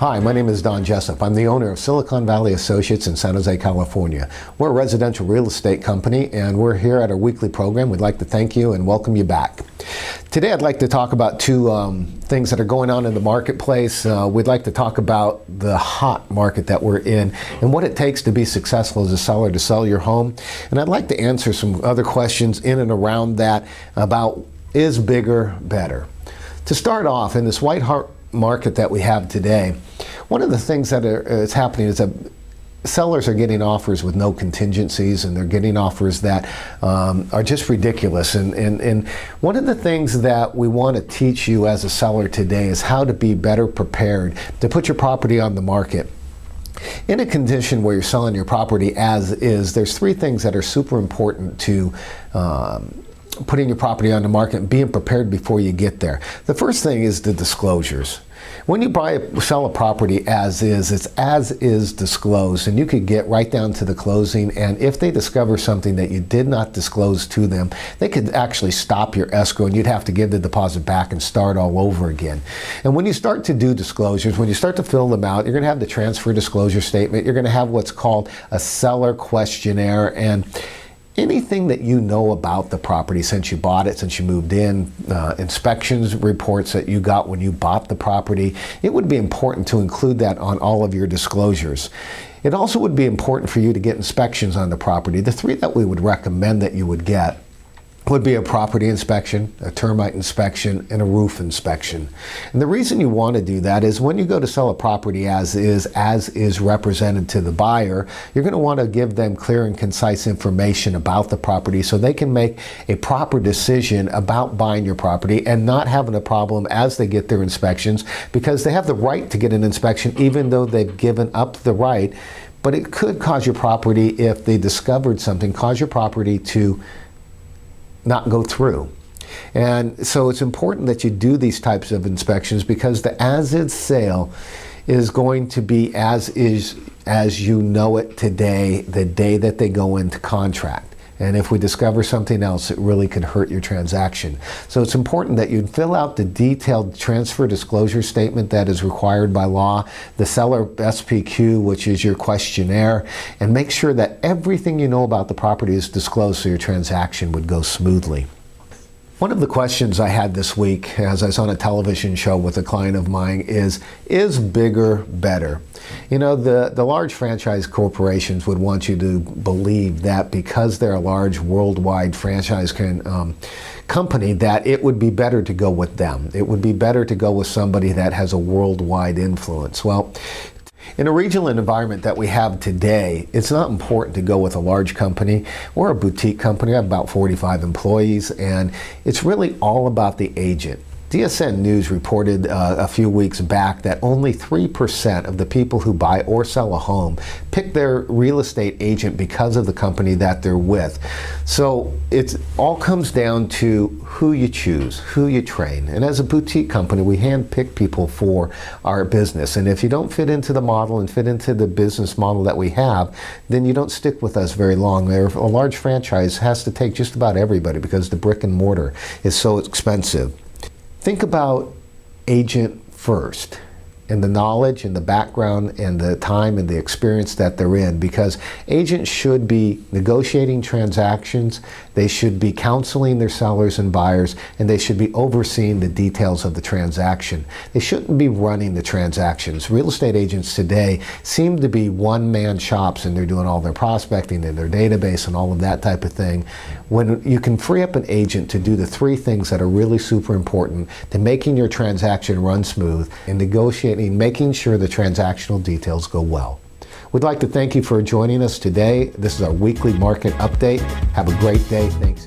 Hi, my name is Don Jessup. I'm the owner of Silicon Valley Associates in San Jose, California. We're a residential real estate company, and we're here at our weekly program. We'd like to thank you and welcome you back. Today I'd like to talk about two things that are going on in the marketplace. We'd like to talk about the hot market that we're in and what it takes to be successful as a seller to sell your home. And I'd like to answer some other questions in and around that about is bigger better? To start off, in this white hot market that we have today, one of the things that is happening is that sellers are getting offers with no contingencies, and they're getting offers that are just ridiculous. And one of the things that we want to teach you as a seller today is how to be better prepared to put your property on the market. In a condition where you're selling your property as is, there's three things that are super important to putting your property on the market and being prepared before you get there. The first thing is the disclosures. When you sell a property as is, it's as is disclosed, and you could get right down to the closing, and if they discover something that you did not disclose to them, they could actually stop your escrow and you'd have to give the deposit back and start all over again. And when you start to do disclosures, when you start to fill them out, you're going to have the transfer disclosure statement, you're going to have what's called a seller questionnaire, and anything that you know about the property since you bought it, since you moved in, inspections reports that you got when you bought the property, it would be important to include that on all of your disclosures. It also would be important for you to get inspections on the property. The three that we would recommend that you would get would be a property inspection, a termite inspection, and a roof inspection. And the reason you want to do that is when you go to sell a property as is represented to the buyer, you're going to want to give them clear and concise information about the property so they can make a proper decision about buying your property and not having a problem as they get their inspections, because they have the right to get an inspection even though they've given up the right. But it could cause your property, if they discovered something, cause your property to not go through. And so it's important that you do these types of inspections, because the as-is sale is going to be as is as you know it today, the day that they go into contract. And if we discover something else, it really could hurt your transaction. So it's important that you fill out the detailed transfer disclosure statement that is required by law, the seller SPQ, which is your questionnaire, and make sure that everything you know about the property is disclosed so your transaction would go smoothly. One of the questions I had this week as I was on a television show with a client of mine is bigger better? You know, the large franchise corporations would want you to believe that because they're a large worldwide franchise company, that it would be better to go with them. It would be better to go with somebody that has a worldwide influence. Well, in a regional environment that we have today, it's not important to go with a large company. We're a boutique company. I have about 45 employees, and it's really all about the agent. DSN News reported a few weeks back that only 3% of the people who buy or sell a home pick their real estate agent because of the company that they're with. So it all comes down to who you choose, who you train. And as a boutique company, we handpick people for our business. And if you don't fit into the model and fit into the business model that we have, then you don't stick with us very long. A large franchise has to take just about everybody because the brick and mortar is so expensive. Think about agent first, and the knowledge and the background and the time and the experience that they're in, because agents should be negotiating transactions, they should be counseling their sellers and buyers, and they should be overseeing the details of the transaction. They shouldn't be running the transactions. Real estate agents today seem to be one-man shops, and they're doing all their prospecting and their database and all of that type of thing, when you can free up an agent to do the three things that are really super important to making your transaction run smooth and negotiating, making sure the transactional details go well. We'd like to thank you for joining us today. This is our weekly market update. Have a great day. Thanks.